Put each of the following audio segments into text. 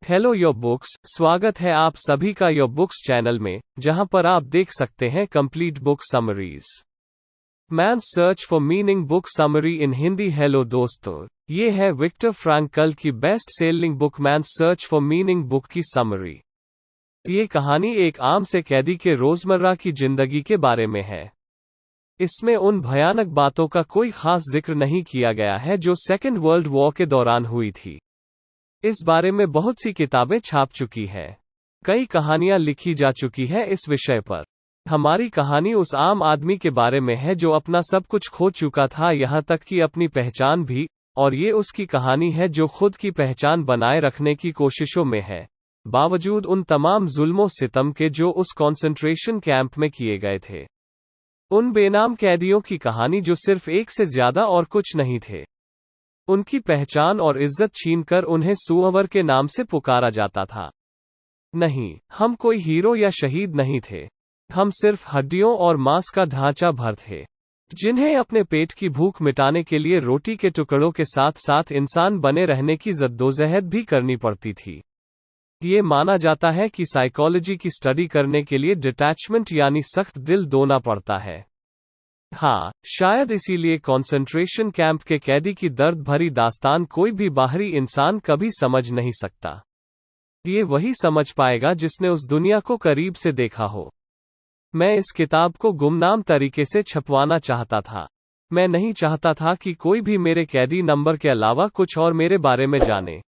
Hello your books, स्वागत है आप सभी का योर बुक्स चैनल में, जहां पर आप देख सकते हैं complete book summaries. Man's search for meaning book summary in Hindi. Hello दोस्तों, ये है विक्टर फ्रैंकल की best selling book man's search for meaning book की समरी। ये कहानी एक आम से कैदी के रोजमर्रा की जिंदगी के बारे में है। इसमें उन भयानक बातों का कोई खास जिक्र नहीं किया गया है जो सेकेंड वर्ल्ड वॉर के दौरान हुई थी। इस बारे में बहुत सी किताबें छाप चुकी है, कई कहानियां लिखी जा चुकी है इस विषय पर। हमारी कहानी उस आम आदमी के बारे में है जो अपना सब कुछ खो चुका था, यहां तक कि अपनी पहचान भी, और ये उसकी कहानी है जो खुद की पहचान बनाए रखने की कोशिशों में है, बावजूद उन तमाम जुल्मों सितम के जो उस कॉन्सेंट्रेशन कैंप में किए गए थे। उन बेनाम कैदियों की कहानी जो सिर्फ एक से ज्यादा और कुछ नहीं थे। उनकी पहचान और इज्जत छीनकर उन्हें सुअर के नाम से पुकारा जाता था। नहीं, हम कोई हीरो या शहीद नहीं थे। हम सिर्फ हड्डियों और मांस का ढांचा भर थे, जिन्हें अपने पेट की भूख मिटाने के लिए रोटी के टुकड़ों के साथ साथ इंसान बने रहने की जद्दोजहद भी करनी पड़ती थी। ये माना जाता है कि साइकोलॉजी की स्टडी करने के लिए डिटैचमेंट यानी सख्त दिल दोना पड़ता है। हाँ, शायद इसीलिए कॉन्सेंट्रेशन कैंप के कैदी की दर्द भरी दास्तान कोई भी बाहरी इंसान कभी समझ नहीं सकता। ये वही समझ पाएगा जिसने उस दुनिया को करीब से देखा हो। मैं इस किताब को गुमनाम तरीके से छपवाना चाहता था। मैं नहीं चाहता था कि कोई भी मेरे कैदी नंबर के अलावा कुछ और मेरे बारे में जाने।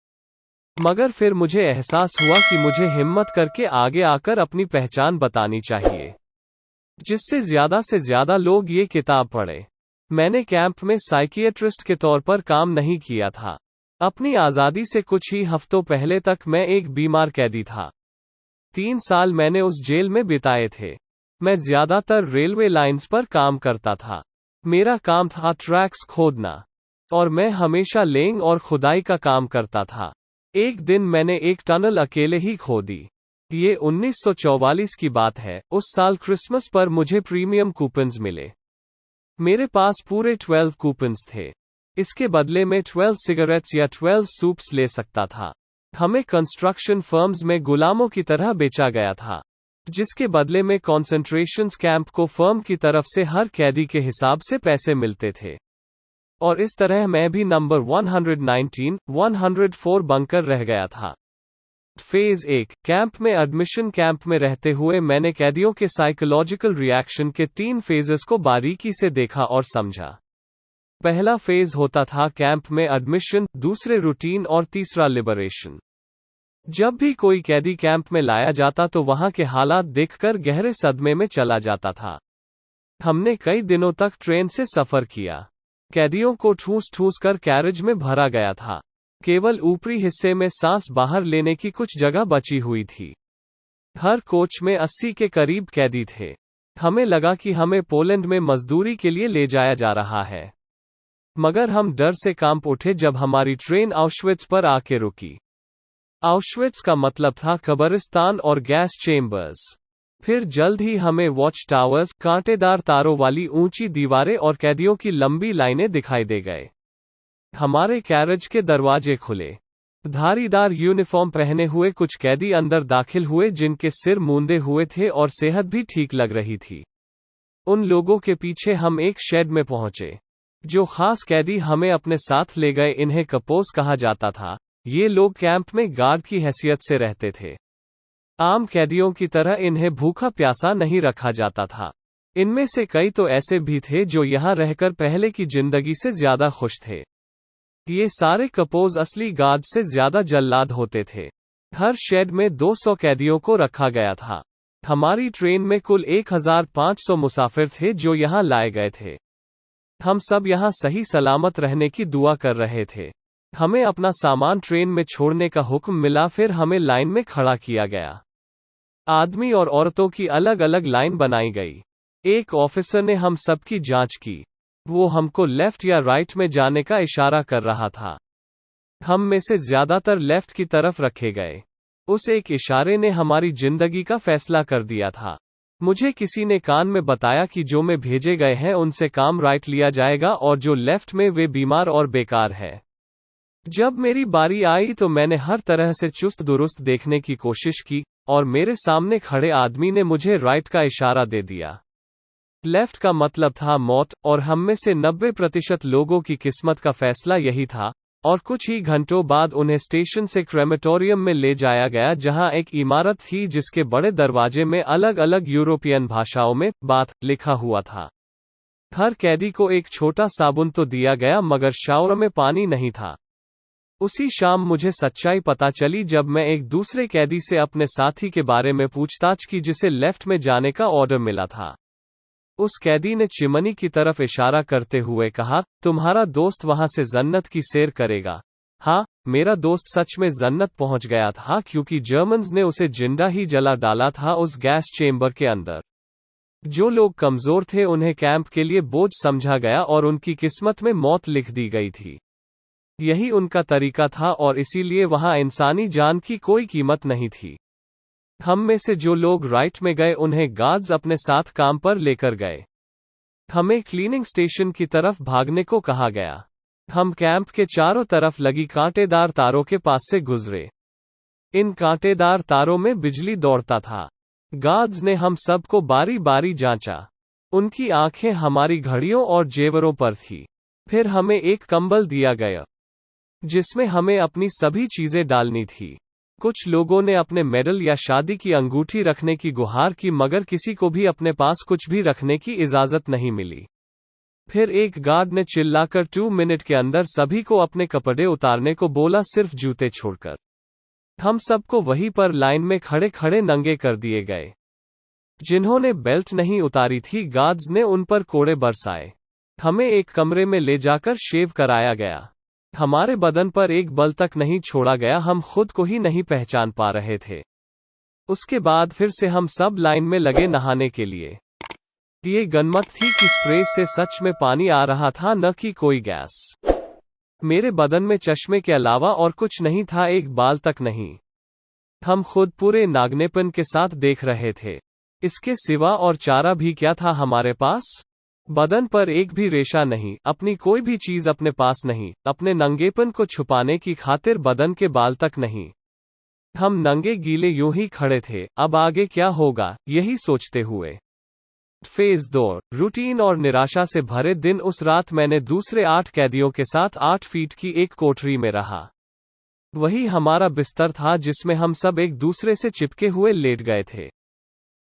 मगर फिर मुझे एहसास हुआ कि मुझे हिम्मत करके आगे आकर अपनी पहचान बतानी चाहिए, जिससे ज्यादा से ज्यादा लोग ये किताब पढ़े। मैंने कैंप में साइकियाट्रिस्ट के तौर पर काम नहीं किया था। अपनी आज़ादी से कुछ ही हफ्तों पहले तक मैं एक बीमार कैदी था। 3 साल मैंने उस जेल में बिताए थे। मैं ज्यादातर रेलवे लाइंस पर काम करता था। मेरा काम था ट्रैक्स खोदना, और मैं हमेशा लेइंग और खुदाई का काम करता था। एक दिन मैंने एक टनल अकेले ही खोदी। ये 1944 की बात है। उस साल क्रिसमस पर मुझे प्रीमियम कूपन्स मिले। मेरे पास पूरे 12 कूपन्स थे। इसके बदले में 12 सिगरेट्स या 12 सूप्स ले सकता था। हमें कंस्ट्रक्शन फर्म्स में गुलामों की तरह बेचा गया था, जिसके बदले में कॉन्सेंट्रेशन कैंप को फर्म की तरफ से हर कैदी के हिसाब से पैसे मिलते थे। और इस तरह मैं भी नंबर 119, 104 बनकर रह गया था। फेज 1, कैंप में एडमिशन। कैंप में रहते हुए मैंने कैदियों के साइकोलॉजिकल रिएक्शन के 3 फेजेस को बारीकी से देखा और समझा। पहला फेज होता था कैंप में एडमिशन, दूसरे रूटीन और तीसरा लिबरेशन। जब भी कोई कैदी कैंप में लाया जाता तो वहां के हालात देखकर गहरे सदमे में चला जाता था। हमने कई दिनों तक ट्रेन से सफर किया। कैदियों को ठूस ठूस कर कैरेज में भरा गया था। केवल ऊपरी हिस्से में सांस बाहर लेने की कुछ जगह बची हुई थी। हर कोच में 80 के करीब कैदी थे। हमें लगा कि हमें पोलैंड में मजदूरी के लिए ले जाया जा रहा है। मगर हम डर से कांप उठे जब हमारी ट्रेन आउशविट्स पर आके रुकी। आउशविट्स का मतलब था कब्रिस्तान और गैस चेम्बर्स। फिर जल्द ही हमें वॉच टावर्स, कांटेदार तारों वाली ऊंची दीवारें और कैदियों की लंबी लाइनें दिखाई दे गए। हमारे कैरेज के दरवाजे खुले। धारीदार यूनिफॉर्म पहने हुए कुछ कैदी अंदर दाखिल हुए, जिनके सिर मूंदे हुए थे और सेहत भी ठीक लग रही थी। उन लोगों के पीछे हम एक शेड में पहुंचे। जो खास कैदी हमें अपने साथ ले गए, इन्हें कपोस कहा जाता था। ये लोग कैंप में गार्ड की हैसियत से रहते थे। आम कैदियों की तरह इन्हें भूखा प्यासा नहीं रखा जाता था। इनमें से कई तो ऐसे भी थे जो यहां रहकर पहले की जिंदगी से ज्यादा खुश थे। ये सारे कपोज असली गार्ड से ज्यादा जल्लाद होते थे। हर शेड में 200 कैदियों को रखा गया था। हमारी ट्रेन में कुल 1500 मुसाफिर थे जो यहां लाए गए थे। हम सब यहां सही सलामत रहने की दुआ कर रहे थे। हमें अपना सामान ट्रेन में छोड़ने का हुक्म मिला। फिर हमें लाइन में खड़ा किया गया। आदमी और औरतों की अलग अलग लाइन बनाई गई। एक ऑफिसर ने हम सबकी जांच की। वो हमको लेफ्ट या राइट में जाने का इशारा कर रहा था। हम में से ज्यादातर लेफ्ट की तरफ रखे गए। उस एक इशारे ने हमारी जिंदगी का फैसला कर दिया था। मुझे किसी ने कान में बताया कि जो में भेजे गए हैं उनसे काम राइट लिया जाएगा और जो लेफ्ट में वे बीमार और बेकार है। जब मेरी बारी आई तो मैंने हर तरह से चुस्त दुरुस्त देखने की कोशिश की, और मेरे सामने खड़े आदमी ने मुझे राइट का इशारा दे दिया। लेफ्ट का मतलब था मौत, और हम में से 90% लोगों की किस्मत का फैसला यही था, और कुछ ही घंटों बाद उन्हें स्टेशन से क्रेमेटोरियम में ले जाया गया, जहां एक इमारत थी जिसके बड़े दरवाजे में अलग अलग यूरोपियन भाषाओं में बात लिखा हुआ था। हर कैदी को एक छोटा साबुन तो दिया गया, मगर शावर में पानी नहीं था। उसी शाम मुझे सच्चाई पता चली जब मैं एक दूसरे कैदी से अपने साथी के बारे में पूछताछ की जिसे लेफ्ट में जाने का ऑर्डर मिला था। उस कैदी ने चिमनी की तरफ इशारा करते हुए कहा, तुम्हारा दोस्त वहां से जन्नत की सैर करेगा। हाँ, मेरा दोस्त सच में जन्नत पहुंच गया था, क्योंकि जर्मन्स ने उसे जिंदा ही जला डाला था उस गैस चेंबर के अंदर। जो लोग कमजोर थे उन्हें कैंप के लिए बोझ समझा गया और उनकी किस्मत में मौत लिख दी गई थी। यही उनका तरीका था, और इसीलिए वहां इंसानी जान की कोई कीमत नहीं थी। हम में से जो लोग राइट में गए उन्हें गार्ड्स अपने साथ काम पर लेकर गए। हमें क्लीनिंग स्टेशन की तरफ भागने को कहा गया। हम कैंप के चारों तरफ लगी कांटेदार तारों के पास से गुजरे। इन कांटेदार तारों में बिजली दौड़ता था। गार्ड्स ने हम सबको बारी बारी जांचा। उनकी आंखें हमारी घड़ियों और जेवरों पर थी। फिर हमें एक कंबल दिया गया जिसमें हमें अपनी सभी चीजें डालनी थी। कुछ लोगों ने अपने मेडल या शादी की अंगूठी रखने की गुहार की, मगर किसी को भी अपने पास कुछ भी रखने की इजाजत नहीं मिली। फिर एक गार्ड ने चिल्लाकर 2 मिनट के अंदर सभी को अपने कपड़े उतारने को बोला, सिर्फ जूते छोड़कर। हम सबको वहीं पर लाइन में खड़े खड़े नंगे कर दिए गए। जिन्होंने बेल्ट नहीं उतारी थी, गार्ड्स ने उन पर कोड़े बरसाए। हमें एक कमरे में ले जाकर शेव कराया गया। हमारे बदन पर एक बल तक नहीं छोड़ा गया, हम खुद को ही नहीं पहचान पा रहे थे। उसके बाद फिर से हम सब लाइन में लगे नहाने के लिए। ये गनमत थी कि स्प्रे से सच में पानी आ रहा था, न कि कोई गैस। मेरे बदन में चश्मे के अलावा और कुछ नहीं था, एक बाल तक नहीं। हम खुद पूरे नागनेपन के साथ देख रहे थे। इसके सिवा और चारा भी क्या था हमारे पास? बदन पर एक भी रेशा नहीं, अपनी कोई भी चीज अपने पास नहीं, अपने नंगेपन को छुपाने की खातिर बदन के बाल तक नहीं। हम नंगे गीले यूं ही खड़े थे। अब आगे क्या होगा, यही सोचते हुए। फेज 2, रूटीन और निराशा से भरे दिन। उस रात मैंने दूसरे 8 कैदियों के साथ 8 फीट की एक कोठरी में रहा। वही हमारा बिस्तर था जिसमें हम सब एक दूसरे से चिपके हुए लेट गए थे।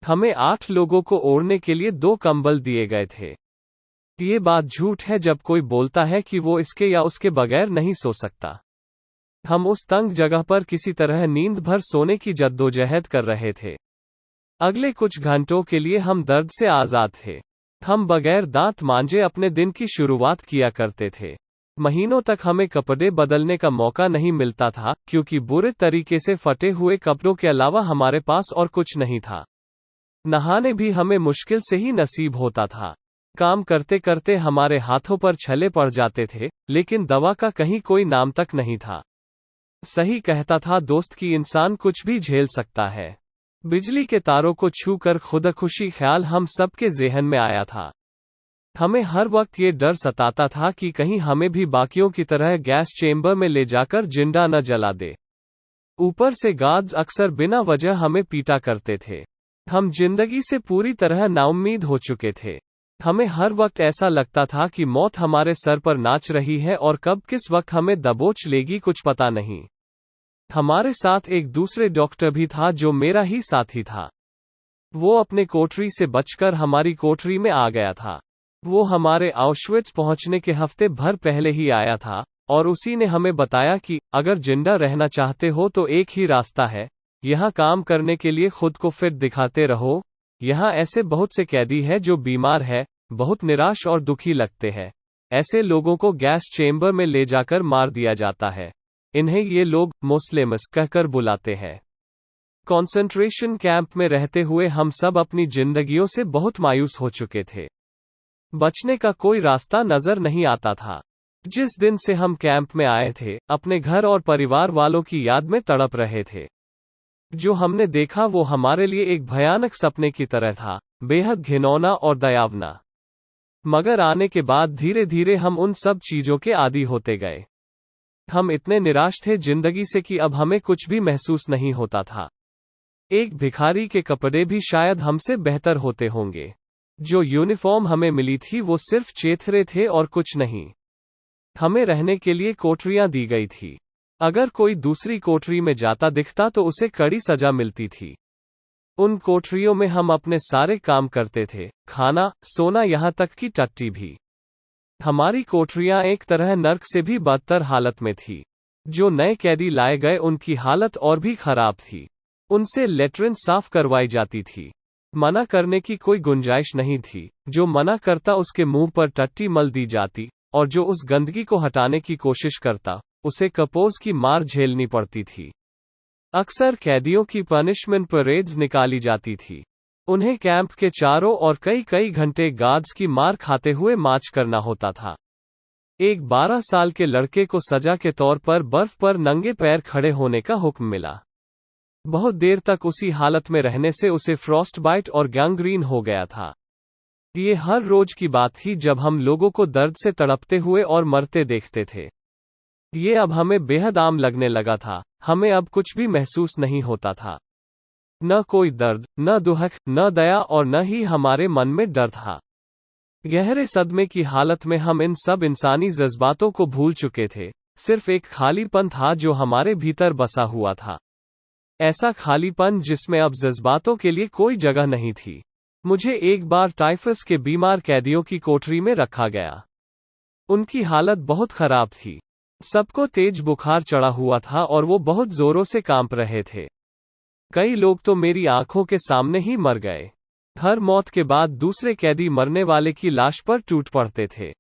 हमें 8 लोगों को ओढ़ने के लिए 2 कंबल दिए गए थे। ये बात झूठ है जब कोई बोलता है कि वो इसके या उसके बगैर नहीं सो सकता। हम उस तंग जगह पर किसी तरह नींद भर सोने की जद्दोजहद कर रहे थे। अगले कुछ घंटों के लिए हम दर्द से आजाद थे। हम बगैर दांत मांजे अपने दिन की शुरुआत किया करते थे। महीनों तक हमें कपड़े बदलने का मौका नहीं मिलता था, क्योंकि बुरे तरीके से फटे हुए कपड़ों के अलावा हमारे पास और कुछ नहीं था। नहाने भी हमें मुश्किल से ही नसीब होता था। काम करते करते हमारे हाथों पर छले पड़ जाते थे, लेकिन दवा का कहीं कोई नाम तक नहीं था। सही कहता था दोस्त कि इंसान कुछ भी झेल सकता है। बिजली के तारों को छूकर खुदकुशी ख्याल हम सबके ज़हन में आया था। हमें हर वक्त ये डर सताता था कि कहीं हमें भी बाकियों की तरह गैस चेंबर में ले जाकर जिंदा न जला दे। ऊपर से गार्ड्स अक्सर बिना वजह हमें पीटा करते थे। हम जिंदगी से पूरी तरह नाउम्मीद हो चुके थे। हमें हर वक्त ऐसा लगता था कि मौत हमारे सर पर नाच रही है और कब किस वक्त हमें दबोच लेगी कुछ पता नहीं। हमारे साथ एक दूसरे डॉक्टर भी था जो मेरा ही साथी था। वो अपने कोठरी से बचकर हमारी कोठरी में आ गया था। वो हमारे ऑश्विट्ज पहुंचने के हफ्ते भर पहले ही आया था, और उसी ने हमें बताया कि अगर जिंदा रहना चाहते हो तो एक ही रास्ता है, यहाँ काम करने के लिए खुद को फिट दिखाते रहो। यहाँ ऐसे बहुत से कैदी हैं जो बीमार है, बहुत निराश और दुखी लगते हैं। ऐसे लोगों को गैस चेंबर में ले जाकर मार दिया जाता है। इन्हें ये लोग मुस्लिम्स कहकर बुलाते हैं। कॉन्सेंट्रेशन कैंप में रहते हुए हम सब अपनी जिंदगियों से बहुत मायूस हो चुके थे। बचने का कोई रास्ता नजर नहीं आता था। जिस दिन से हम कैंप में आए थे, अपने घर और परिवार वालों की याद में तड़प रहे थे। जो हमने देखा वो हमारे लिए एक भयानक सपने की तरह था, बेहद घिनौना और दयावना। मगर आने के बाद धीरे धीरे हम उन सब चीजों के आदी होते गए। हम इतने निराश थे जिंदगी से कि अब हमें कुछ भी महसूस नहीं होता था। एक भिखारी के कपड़े भी शायद हमसे बेहतर होते होंगे। जो यूनिफॉर्म हमें मिली थी वो सिर्फ चेथरे थे और कुछ नहीं। हमें रहने के लिए कोठरियां दी गई थी। अगर कोई दूसरी कोठरी में जाता दिखता तो उसे कड़ी सजा मिलती थी। उन कोठरियों में हम अपने सारे काम करते थे, खाना, सोना, यहाँ तक कि टट्टी भी। हमारी कोठरियां एक तरह नर्क से भी बदतर हालत में थी। जो नए कैदी लाए गए उनकी हालत और भी खराब थी। उनसे लेट्रिन साफ करवाई जाती थी। मना करने की कोई गुंजाइश नहीं थी। जो मना करता उसके मुंह पर टट्टी मल दी जाती, और जो उस गंदगी को हटाने की कोशिश करता उसे कपोज की मार झेलनी पड़ती थी। अक्सर कैदियों की पनिशमेंट परेड्स निकाली जाती थी। उन्हें कैंप के चारों ओर कई घंटे गार्ड्स की मार खाते हुए मार्च करना होता था। एक 12 साल के लड़के को सजा के तौर पर बर्फ पर नंगे पैर खड़े होने का हुक्म मिला। बहुत देर तक उसी हालत में रहने से उसे फ्रॉस्ट बाइट और गैंग्रीन हो गया था। ये हर रोज की बात थी जब हम लोगों को दर्द से तड़पते हुए और मरते देखते थे। ये अब हमें बेहद आम लगने लगा था। हमें अब कुछ भी महसूस नहीं होता था। न कोई दर्द, न दुख, न दया और न ही हमारे मन में डर था। गहरे सदमे की हालत में हम इन सब इंसानी जज्बातों को भूल चुके थे। सिर्फ एक खालीपन था जो हमारे भीतर बसा हुआ था। ऐसा खालीपन जिसमें अब जज्बातों के लिए कोई जगह नहीं थी। मुझे एक बार टाइफस के बीमार कैदियों की कोठरी में रखा गया। उनकी हालत बहुत खराब थी। सबको तेज बुखार चढ़ा हुआ था और वो बहुत जोरों से कांप रहे थे। कई लोग तो मेरी आंखों के सामने ही मर गए। हर मौत के बाद दूसरे कैदी मरने वाले की लाश पर टूट पड़ते थे।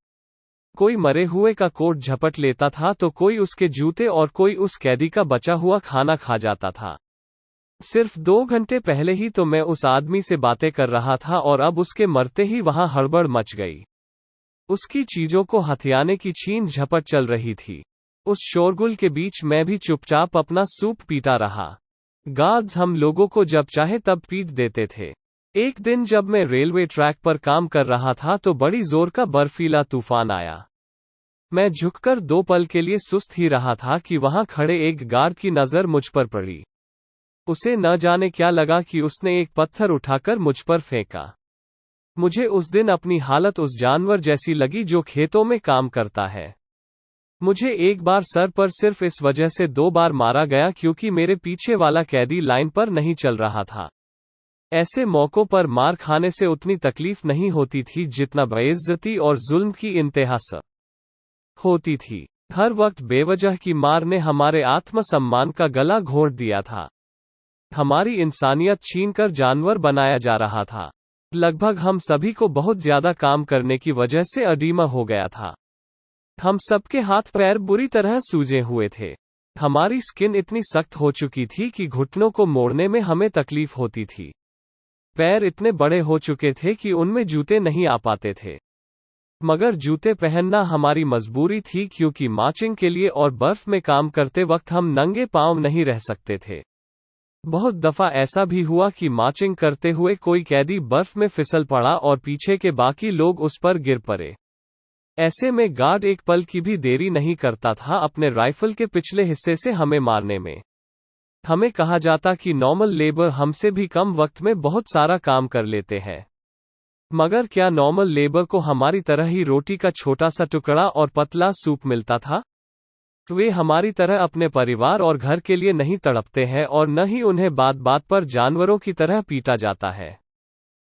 कोई मरे हुए का कोट झपट लेता था तो कोई उसके जूते और कोई उस कैदी का बचा हुआ खाना खा जाता था। सिर्फ 2 घंटे पहले ही तो मैं उस आदमी से बातें कर रहा था और अब उसके मरते ही वहां हड़बड़ मच गई। उसकी चीजों को हथियाने की छीन झपट चल रही थी। उस शोरगुल के बीच मैं भी चुपचाप अपना सूप पीता रहा। गार्ड्स हम लोगों को जब चाहे तब पीट देते थे। एक दिन जब मैं रेलवे ट्रैक पर काम कर रहा था तो बड़ी जोर का बर्फीला तूफान आया। मैं झुककर 2 पल के लिए सुस्त ही रहा था कि वहां खड़े एक गार्ड की नजर मुझ पर पड़ी। उसे न जाने क्या लगा कि उसने एक पत्थर उठाकर मुझ पर फेंका। मुझे उस दिन अपनी हालत उस जानवर जैसी लगी जो खेतों में काम करता है। मुझे एक बार सर पर सिर्फ इस वजह से 2 बार मारा गया क्योंकि मेरे पीछे वाला कैदी लाइन पर नहीं चल रहा था। ऐसे मौकों पर मार खाने से उतनी तकलीफ नहीं होती थी जितना बेइज्जती और जुल्म की इंतहा से होती थी। हर वक्त बेवजह की मार ने हमारे आत्मसम्मान का गला घोंट दिया था। हमारी इंसानियत छीनकर जानवर बनाया जा रहा था। लगभग हम सभी को बहुत ज्यादा काम करने की वजह से अडीमा हो गया था। हम सबके हाथ पैर बुरी तरह सूजे हुए थे। हमारी स्किन इतनी सख्त हो चुकी थी कि घुटनों को मोड़ने में हमें तकलीफ होती थी। पैर इतने बड़े हो चुके थे कि उनमें जूते नहीं आ पाते थे। मगर जूते पहनना हमारी मजबूरी थी क्योंकि मार्चिंग के लिए और बर्फ में काम करते वक्त हम नंगे पांव नहीं रह सकते थे। बहुत दफा ऐसा भी हुआ कि मार्चिंग करते हुए कोई कैदी बर्फ में फिसल पड़ा और पीछे के बाकी लोग उस पर गिर पड़े। ऐसे में गार्ड एक पल की भी देरी नहीं करता था अपने राइफल के पिछले हिस्से से हमें मारने में। हमें कहा जाता कि नॉर्मल लेबर हमसे भी कम वक्त में बहुत सारा काम कर लेते हैं। मगर क्या नॉर्मल लेबर को हमारी तरह ही रोटी का छोटा सा टुकड़ा और पतला सूप मिलता था? वे हमारी तरह अपने परिवार और घर के लिए नहीं तड़पते हैं और न ही उन्हें बात बात पर जानवरों की तरह पीटा जाता है।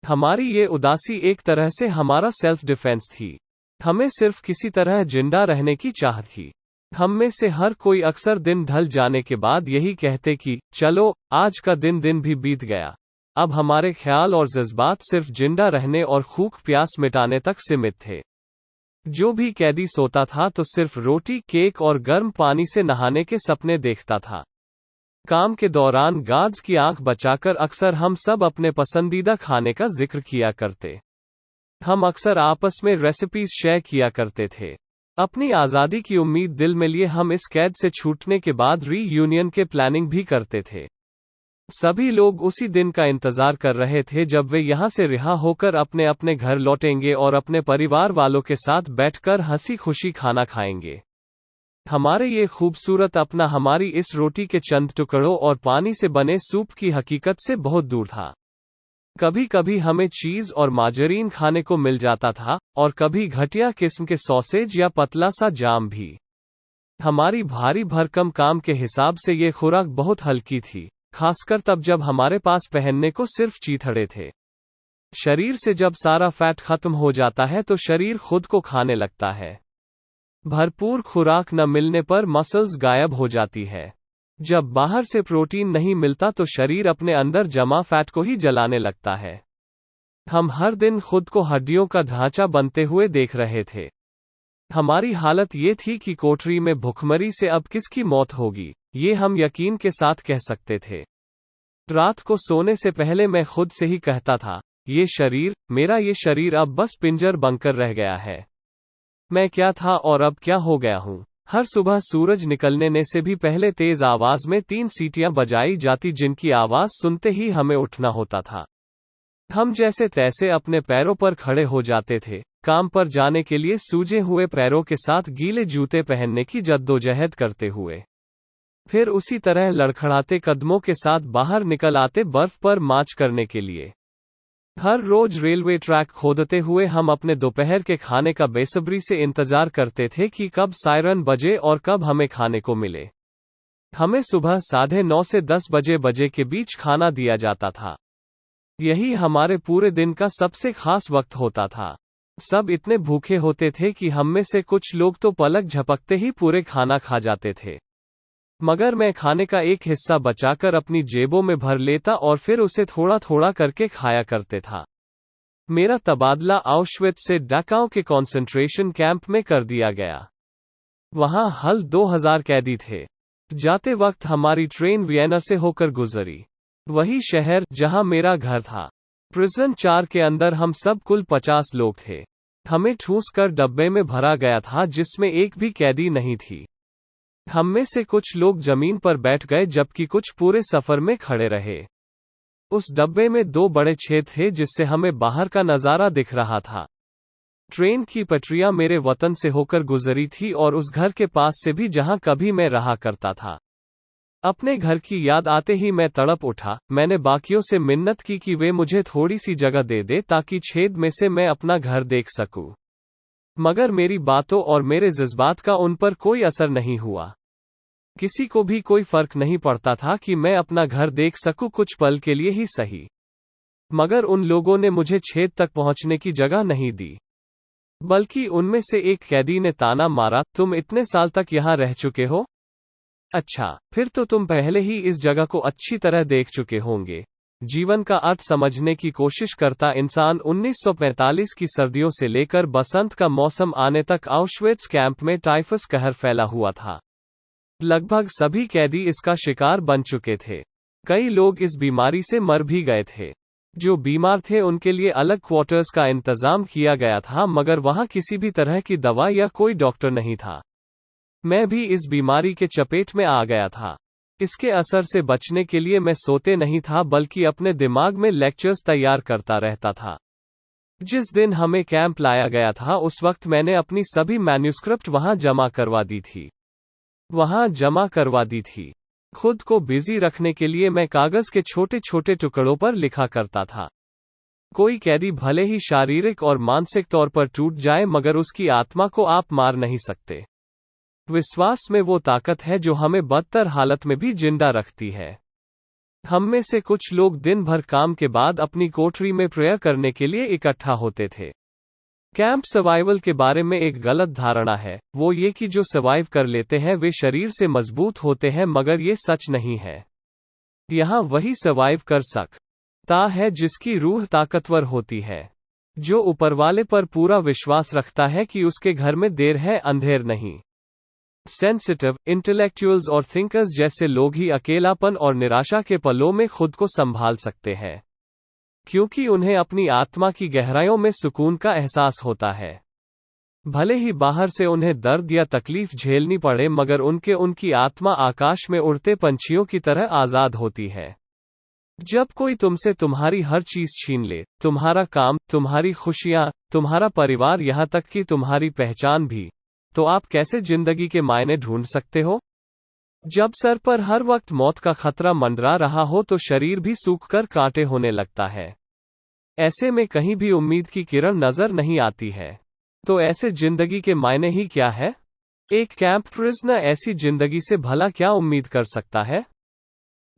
हमारी ये उदासी एक तरह से हमारा सेल्फ डिफेंस थी। हमें सिर्फ किसी तरह जिंदा रहने की चाह थी। हम में से हर कोई अक्सर दिन ढल जाने के बाद यही कहते कि चलो आज का दिन भी बीत गया। अब हमारे ख्याल और जज्बात सिर्फ जिंदा रहने और भूख प्यास मिटाने तक सीमित थे। जो भी कैदी सोता था तो सिर्फ रोटी, केक और गर्म पानी से नहाने के सपने देखता था। काम के दौरान गार्ड्स की आंख बचाकर अक्सर हम सब अपने पसंदीदा खाने का जिक्र किया करते। हम अक्सर आपस में रेसिपीज शेयर किया करते थे। अपनी आज़ादी की उम्मीद दिल में लिए हम इस कैद से छूटने के बाद रीयूनियन के प्लानिंग भी करते थे। सभी लोग उसी दिन का इंतजार कर रहे थे जब वे यहाँ से रिहा होकर अपने अपने घर लौटेंगे और अपने परिवार वालों के साथ बैठकर हंसी खुशी खाना खाएंगे। हमारे ये खूबसूरत अपना हमारी इस रोटी के चंद टुकड़ों और पानी से बने सूप की हकीकत से बहुत दूर था। कभी कभी हमें चीज और मार्जरीन खाने को मिल जाता था, और कभी घटिया किस्म के सॉसेज या पतला सा जाम भी। हमारी भारी भरकम काम के हिसाब से ये खुराक बहुत हल्की थी, खासकर तब जब हमारे पास पहनने को सिर्फ चीथड़े थे। शरीर से जब सारा फैट खत्म हो जाता है तो शरीर खुद को खाने लगता है। भरपूर खुराक न मिलने पर मसल्स गायब हो जाती है। जब बाहर से प्रोटीन नहीं मिलता तो शरीर अपने अंदर जमा फैट को ही जलाने लगता है। हम हर दिन खुद को हड्डियों का ढांचा बनते हुए देख रहे थे। हमारी हालत ये थी कि कोठरी में भुखमरी से अब किसकी मौत होगी, ये हम यकीन के साथ कह सकते थे। रात को सोने से पहले मैं खुद से ही कहता था, ये शरीर, मेरा ये शरीर अब बस पिंजर बनकर रह गया है। मैं क्या था और अब क्या हो गया हूँ। हर सुबह सूरज निकलने से भी पहले तेज आवाज में 3 सीटियां बजाई जाती, जिनकी आवाज सुनते ही हमें उठना होता था। हम जैसे तैसे अपने पैरों पर खड़े हो जाते थे, काम पर जाने के लिए सूजे हुए पैरों के साथ गीले जूते पहनने की जद्दोजहद करते हुए। फिर उसी तरह लड़खड़ाते कदमों के साथ बाहर निकल आते बर्फ पर मार्च करने के लिए। हर रोज रेलवे ट्रैक खोदते हुए हम अपने दोपहर के खाने का बेसब्री से इंतजार करते थे कि कब सायरन बजे और कब हमें खाने को मिले। हमें सुबह 9:30 से 10 बजे के बीच खाना दिया जाता था। यही हमारे पूरे दिन का सबसे खास वक्त होता था। सब इतने भूखे होते थे कि हम में से कुछ लोग तो पलक झपकते ही पूरे खाना खा जाते थे। मगर मैं खाने का एक हिस्सा बचाकर अपनी जेबों में भर लेता और फिर उसे थोड़ा थोड़ा करके खाया करते था। मेरा तबादला आउशविट्ज से डाकाउ के कंसंट्रेशन कैंप में कर दिया गया। वहां हल 2000 कैदी थे। जाते वक्त हमारी ट्रेन वियना से होकर गुजरी, वही शहर जहां मेरा घर था। प्रिजन 4 के अंदर हम सब कुल 50 लोग थे। हमें ठूस कर डब्बे में भरा गया था जिसमें एक भी कैदी नहीं थी। हम में से कुछ लोग जमीन पर बैठ गए जबकि कुछ पूरे सफर में खड़े रहे। उस डब्बे में 2 बड़े छेद थे जिससे हमें बाहर का नजारा दिख रहा था। ट्रेन की पटरियां मेरे वतन से होकर गुजरी थी और उस घर के पास से भी जहां कभी मैं रहा करता था। अपने घर की याद आते ही मैं तड़प उठा। मैंने बाकियों से मिन्नत की कि वे मुझे थोड़ी सी जगह दे दे ताकि छेद में से मैं अपना घर देख सकूं। मगर मेरी बातों और मेरे जज्बात का उन पर कोई असर नहीं हुआ। किसी को भी कोई फर्क नहीं पड़ता था कि मैं अपना घर देख सकूं, कुछ पल के लिए ही सही। मगर उन लोगों ने मुझे छेद तक पहुंचने की जगह नहीं दी। बल्कि उनमें से एक कैदी ने ताना मारा, तुम इतने साल तक यहां रह चुके हो? अच्छा, फिर तो तुम पहले ही इस जगह को अच्छी तरह देख चुके होंगे। जीवन का अर्थ समझने की कोशिश करता इंसान 1945 की सर्दियों से लेकर बसंत का मौसम आने तक आउशविट्ज कैंप में टाइफस कहर फैला हुआ था। लगभग सभी कैदी इसका शिकार बन चुके थे। कई लोग इस बीमारी से मर भी गए थे। जो बीमार थे उनके लिए अलग क्वार्टर्स का इंतजाम किया गया था, मगर वहां किसी भी तरह की दवा या कोई डॉक्टर नहीं था। मैं भी इस बीमारी के चपेट में आ गया था। इसके असर से बचने के लिए मैं सोते नहीं था बल्कि अपने दिमाग में लेक्चर्स तैयार करता रहता था। जिस दिन हमें कैंप लाया गया था उस वक्त मैंने अपनी सभी मैन्युस्क्रिप्ट वहां जमा करवा दी थी। खुद को बिजी रखने के लिए मैं कागज के छोटे छोटे टुकड़ों पर लिखा करता था। कोई कैदी भले ही शारीरिक और मानसिक तौर पर टूट जाए मगर उसकी आत्मा को आप मार नहीं सकते। विश्वास में वो ताकत है जो हमें बदतर हालत में भी जिंदा रखती है। हम में से कुछ लोग दिन भर काम के बाद अपनी कोठरी में प्रेयर करने के लिए इकट्ठा होते थे। कैंप सर्वाइवल के बारे में एक गलत धारणा है, वो ये कि जो सर्वाइव कर लेते हैं वे शरीर से मजबूत होते हैं, मगर ये सच नहीं है। यहाँ वही सर्वाइव कर सकता है जिसकी रूह ताकतवर होती है, जो ऊपरवाले पर पूरा विश्वास रखता है कि उसके घर में देर है अंधेर नहीं। सेंसिटिव, इंटेलेक्चुअल्स और थिंकर्स जैसे लोग ही अकेलापन और निराशा के पलों में खुद को संभाल सकते हैं, क्योंकि उन्हें अपनी आत्मा की गहराइयों में सुकून का एहसास होता है। भले ही बाहर से उन्हें दर्द या तकलीफ झेलनी पड़े मगर उनकी आत्मा आकाश में उड़ते पंछियों की तरह आजाद होती है। जब कोई तुमसे तुम्हारी हर चीज छीन ले, तुम्हारा काम, तुम्हारी खुशियां, तुम्हारा परिवार, यहां तक कि तुम्हारी पहचान भी, तो आप कैसे जिंदगी के मायने ढूंढ सकते हो? जब सर पर हर वक्त मौत का खतरा मंडरा रहा हो तो शरीर भी सूखकर कांटे होने लगता है। ऐसे में कहीं भी उम्मीद की किरण नजर नहीं आती है। तो ऐसे जिंदगी के मायने ही क्या है? एक कैंप प्रिजनर ऐसी जिंदगी से भला क्या उम्मीद कर सकता है?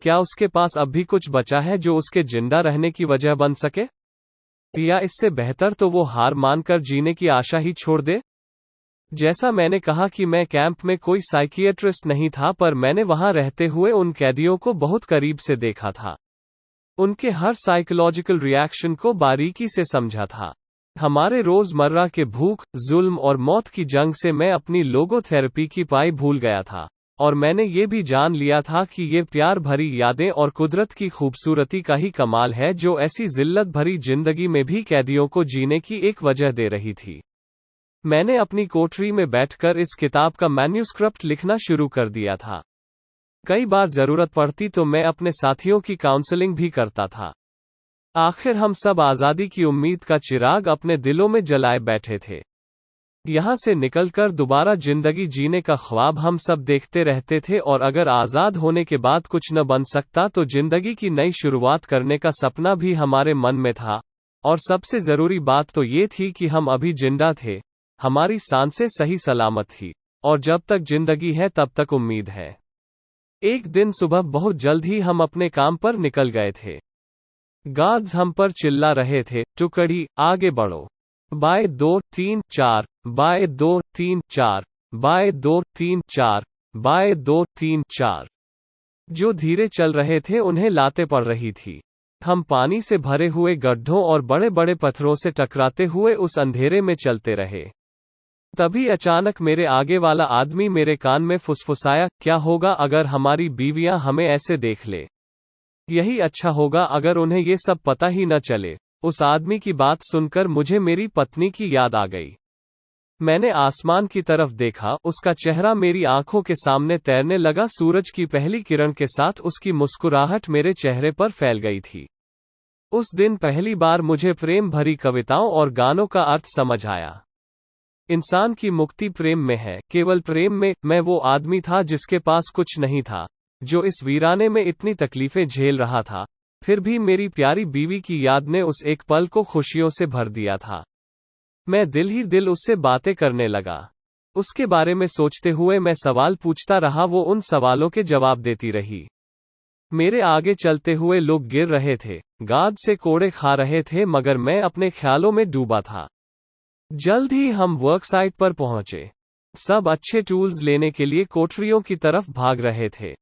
क्या उसके पास अब भी कुछ बचा है जो उसके जिंदा रहने की वजह बन सके? या इससे बेहतर तो वो हार मानकर जीने की आशा ही छोड़ दे? जैसा मैंने कहा कि मैं कैंप में कोई साइकियाट्रिस्ट नहीं था, पर मैंने वहां रहते हुए उन कैदियों को बहुत करीब से देखा था। उनके हर साइकोलॉजिकल रिएक्शन को बारीकी से समझा था। हमारे रोजमर्रा के भूख, जुल्म और मौत की जंग से मैं अपनी लोगोथेरेपी की पाई भूल गया था, और मैंने ये भी जान लिया था कि ये प्यार भरी यादें और कुदरत की खूबसूरती का ही कमाल है जो ऐसी जिल्लत भरी जिंदगी में भी कैदियों को जीने की एक वजह दे रही थी। मैंने अपनी कोठरी में बैठकर इस किताब का मैन्यूस्क्रिप्ट लिखना शुरू कर दिया था। कई बार जरूरत पड़ती तो मैं अपने साथियों की काउंसलिंग भी करता था। आखिर हम सब आज़ादी की उम्मीद का चिराग अपने दिलों में जलाए बैठे थे। यहाँ से निकलकर दोबारा जिंदगी जीने का ख्वाब हम सब देखते रहते थे, और अगर आज़ाद होने के बाद कुछ न बन सकता तो जिंदगी की नई शुरुआत करने का सपना भी हमारे मन में था। और सबसे जरूरी बात तो ये थी कि हम अभी जिंदा थे, हमारी सांसें सही सलामत थी, और जब तक जिंदगी है तब तक उम्मीद है। एक दिन सुबह बहुत जल्द ही हम अपने काम पर निकल गए थे। गार्ड्स हम पर चिल्ला रहे थे, टुकड़ी, आगे बढ़ो, बाय 2 3 4, बाय 2 3 4, बाय 2 3 4, बाय 2 3 4। जो धीरे चल रहे थे उन्हें लाते पड़ रही थी। हम पानी से भरे हुए गड्ढों और बड़े बड़े पत्थरों से टकराते हुए उस अंधेरे में चलते रहे। तभी अचानक मेरे आगे वाला आदमी मेरे कान में फुसफुसाया, क्या होगा अगर हमारी बीवियां हमें ऐसे देख ले? यही अच्छा होगा अगर उन्हें ये सब पता ही न चले। उस आदमी की बात सुनकर मुझे मेरी पत्नी की याद आ गई। मैंने आसमान की तरफ देखा, उसका चेहरा मेरी आंखों के सामने तैरने लगा। सूरज की पहली किरण के साथ उसकी मुस्कुराहट मेरे चेहरे पर फैल गई थी। उस दिन पहली बार मुझे प्रेम भरी कविताओं और गानों का अर्थ समझ आया। इंसान की मुक्ति प्रेम में है, केवल प्रेम में। मैं वो आदमी था जिसके पास कुछ नहीं था, जो इस वीराने में इतनी तकलीफें झेल रहा था, फिर भी मेरी प्यारी बीवी की याद ने उस एक पल को खुशियों से भर दिया था। मैं दिल ही दिल उससे बातें करने लगा। उसके बारे में सोचते हुए मैं सवाल पूछता रहा, वो उन सवालों के जवाब देती रही। मेरे आगे चलते हुए लोग गिर रहे थे, गाद से कोड़े खा रहे थे, मगर मैं अपने ख्यालों में डूबा था। जल्द ही हम वर्कसाइट पर पहुंचे। सब अच्छे टूल्स लेने के लिए कोठरियों की तरफ भाग रहे थे।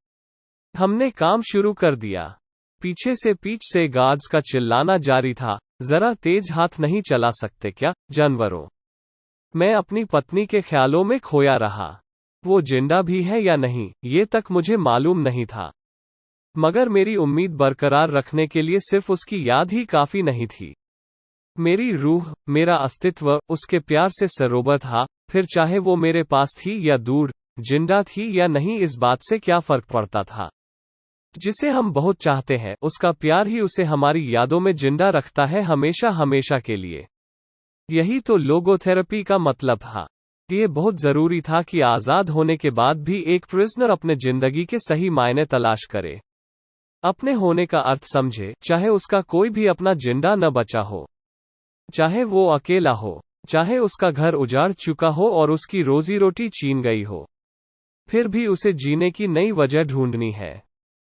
हमने काम शुरू कर दिया। पीछे से गार्ड्स का चिल्लाना जारी था, जरा तेज हाथ नहीं चला सकते क्या, जानवरों? मैं अपनी पत्नी के ख्यालों में खोया रहा। वो जिंदा भी है या नहीं, ये तक मुझे मालूम नहीं था, मगर मेरी उम्मीद बरकरार रखने के लिए सिर्फ उसकी याद ही काफी नहीं थी। मेरी रूह, मेरा अस्तित्व, उसके प्यार से सरोबर था। फिर चाहे वो मेरे पास थी या दूर, जिंदा थी या नहीं, इस बात से क्या फर्क पड़ता था? जिसे हम बहुत चाहते हैं, उसका प्यार ही उसे हमारी यादों में जिंदा रखता है, हमेशा हमेशा के लिए। यही तो लोगोथेरेपी का मतलब था। ये बहुत जरूरी था कि आजाद होने के बाद भी एक प्रिजनर अपने जिंदगी के सही मायने तलाश करे, अपने होने का अर्थ समझे, चाहे उसका कोई भी अपना जिंदा न बचा हो, चाहे वो अकेला हो, चाहे उसका घर उजाड़ चुका हो और उसकी रोजी रोटी छीन गई हो, फिर भी उसे जीने की नई वजह ढूंढनी है।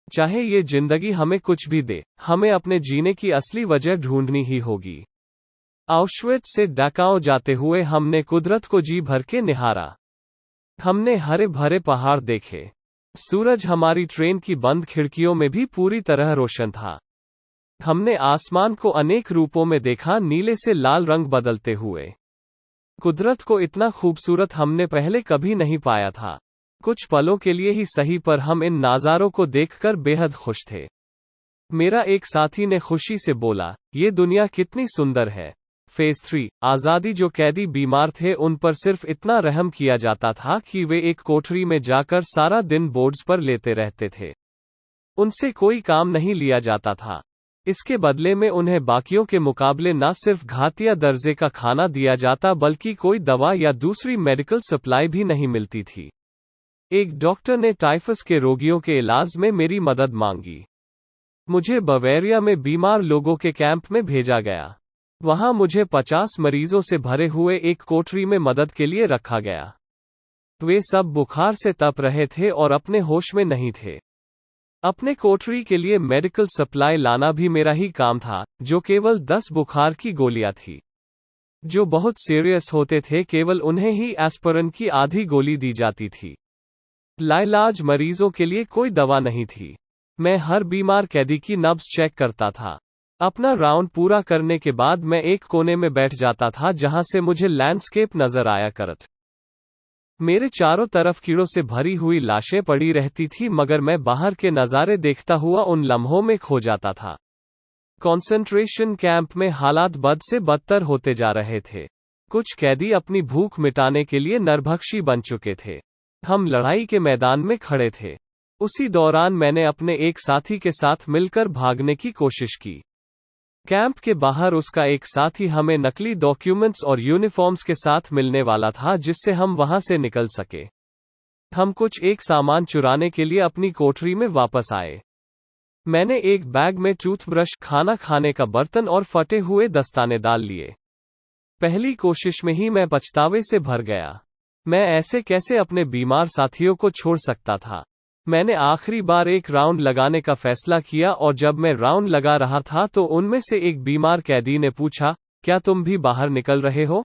चाहे ये जिंदगी हमें कुछ भी दे, हमें अपने जीने की असली वजह ढूंढनी ही होगी। आउशविट्ज से डाकाओ जाते हुए हमने कुदरत को जी भर के निहारा। हमने हरे भरे पहाड़ देखे। सूरज हमारी ट्रेन की बंद खिड़कियों में भी पूरी तरह रोशन था। हमने आसमान को अनेक रूपों में देखा, नीले से लाल रंग बदलते हुए। कुदरत को इतना खूबसूरत हमने पहले कभी नहीं पाया था। कुछ पलों के लिए ही सही, पर हम इन नज़ारों को देखकर बेहद खुश थे। मेरा एक साथी ने खुशी से बोला, ये दुनिया कितनी सुंदर है। फेज 3, आज़ादी। जो कैदी बीमार थे उन पर सिर्फ इतना रहम किया जाता था कि वे एक कोठरी में जाकर सारा दिन बोर्ड्स पर लेते रहते थे। उनसे कोई काम नहीं लिया जाता था। इसके बदले में उन्हें बाकियों के मुकाबले न सिर्फ घाटिया दर्जे का खाना दिया जाता बल्कि कोई दवा या दूसरी मेडिकल सप्लाई भी नहीं मिलती थी। एक डॉक्टर ने टाइफस के रोगियों के इलाज में मेरी मदद मांगी। मुझे बवेरिया में बीमार लोगों के कैंप में भेजा गया। वहां मुझे 50 मरीजों से भरे हुए एक कोठरी में मदद के लिए रखा गया। वे सब बुखार से तप रहे थे और अपने होश में नहीं थे। अपने कोठरी के लिए मेडिकल सप्लाई लाना भी मेरा ही काम था, जो केवल 10 बुखार की गोलियां थी। जो बहुत सीरियस होते थे केवल उन्हें ही एस्पिरिन की आधी गोली दी जाती थी। लाइलाज मरीजों के लिए कोई दवा नहीं थी। मैं हर बीमार कैदी की नब्ज चेक करता था। अपना राउंड पूरा करने के बाद मैं एक कोने में बैठ जाता था जहां से मुझे लैंडस्केप नजर आया करत। मेरे चारों तरफ कीड़ों से भरी हुई लाशें पड़ी रहती थी मगर मैं बाहर के नज़ारे देखता हुआ उन लम्हों में खो जाता था। कॉन्सेंट्रेशन कैंप में हालात बद से बदतर होते जा रहे थे। कुछ कैदी अपनी भूख मिटाने के लिए नरभक्षी बन चुके थे। हम लड़ाई के मैदान में खड़े थे। उसी दौरान मैंने अपने एक साथी के साथ मिलकर भागने की कोशिश की। कैंप के बाहर उसका एक साथी हमें नकली डॉक्यूमेंट्स और यूनिफॉर्म्स के साथ मिलने वाला था जिससे हम वहां से निकल सके। हम कुछ एक सामान चुराने के लिए अपनी कोठरी में वापस आए। मैंने एक बैग में टूथब्रश, खाना खाने का बर्तन और फटे हुए दस्ताने डाल लिए। पहली कोशिश में ही मैं पछतावे से भर गया। मैं ऐसे कैसे अपने बीमार साथियों को छोड़ सकता था। मैंने आखिरी बार एक राउंड लगाने का फैसला किया और जब मैं राउंड लगा रहा था तो उनमें से एक बीमार कैदी ने पूछा, क्या तुम भी बाहर निकल रहे हो?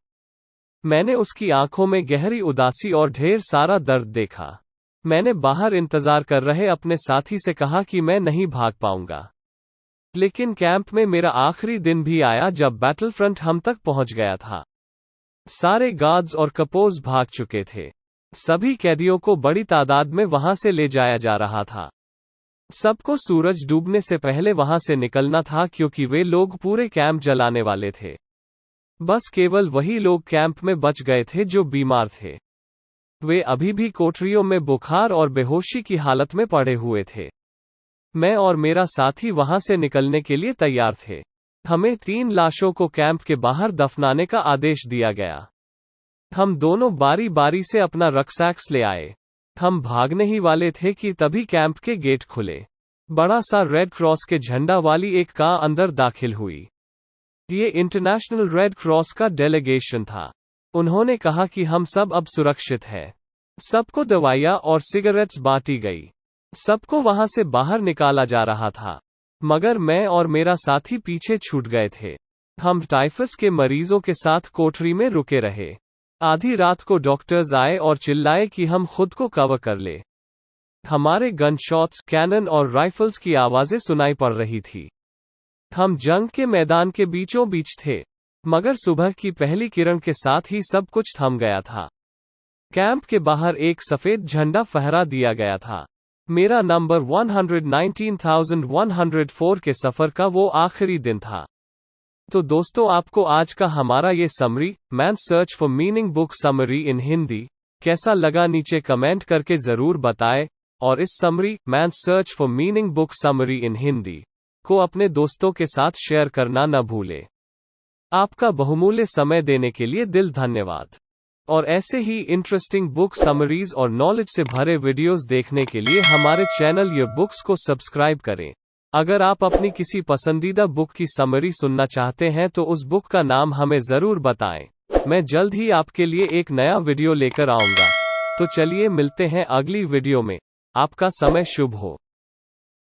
मैंने उसकी आंखों में गहरी उदासी और ढेर सारा दर्द देखा। मैंने बाहर इंतजार कर रहे अपने साथी से कहा कि मैं नहीं भाग पाऊंगा। लेकिन कैंप में मेरा आखिरी दिन भी आया जब बैटलफ्रंट हम तक पहुंच गया था। सारे गार्ड्स और कपोज भाग चुके थे। सभी कैदियों को बड़ी तादाद में वहां से ले जाया जा रहा था। सबको सूरज डूबने से पहले वहां से निकलना था क्योंकि वे लोग पूरे कैंप जलाने वाले थे। बस केवल वही लोग कैंप में बच गए थे जो बीमार थे। वे अभी भी कोठरियों में बुखार और बेहोशी की हालत में पड़े हुए थे। मैं और मेरा साथी वहां से निकलने के लिए तैयार थे। हमें 3 लाशों को कैंप के बाहर दफनाने का आदेश दिया गया। हम दोनों बारी बारी से अपना रक्सैक्स ले आए। हम भागने ही वाले थे कि तभी कैंप के गेट खुले। बड़ा सा रेड क्रॉस के झंडा वाली एक कार अंदर दाखिल हुई। ये इंटरनेशनल रेड क्रॉस का डेलीगेशन था। उन्होंने कहा कि हम सब अब सुरक्षित हैं। सबको दवाइयाँ और सिगरेट्स बांटी गई। सबको वहां से बाहर निकाला जा रहा था, मगर मैं और मेरा साथी पीछे छूट गए थे। हम टाइफस के मरीजों के साथ कोठरी में रुके रहे। आधी रात को डॉक्टर्स आए और चिल्लाए कि हम खुद को कवर कर ले। हमारे गन शॉट्स, कैनन और राइफल्स की आवाजें सुनाई पड़ रही थी। हम जंग के मैदान के बीचों बीच थे, मगर सुबह की पहली किरण के साथ ही सब कुछ थम गया था। कैंप के बाहर एक सफेद झंडा फहरा दिया गया था। मेरा नंबर 119,104 के सफर का वो आखिरी दिन था। तो दोस्तों, आपको आज का हमारा ये summary, man search for meaning book summary in Hindi, कैसा लगा नीचे कमेंट करके जरूर बताएं। और इस summary, man search for meaning book summary in Hindi को अपने दोस्तों के साथ शेयर करना न भूलें। आपका बहुमूल्य समय देने के लिए दिल धन्यवाद। और ऐसे ही इंटरेस्टिंग बुक समरीज और नॉलेज से भरे वीडियोस देखने के लिए हमारे चैनल ये बुक्स को सब्सक्राइब करें। अगर आप अपनी किसी पसंदीदा बुक की समरी सुनना चाहते हैं तो उस बुक का नाम हमें जरूर बताएं। मैं जल्द ही आपके लिए एक नया वीडियो लेकर आऊंगा। तो चलिए मिलते हैं अगली वीडियो में। आपका समय शुभ हो।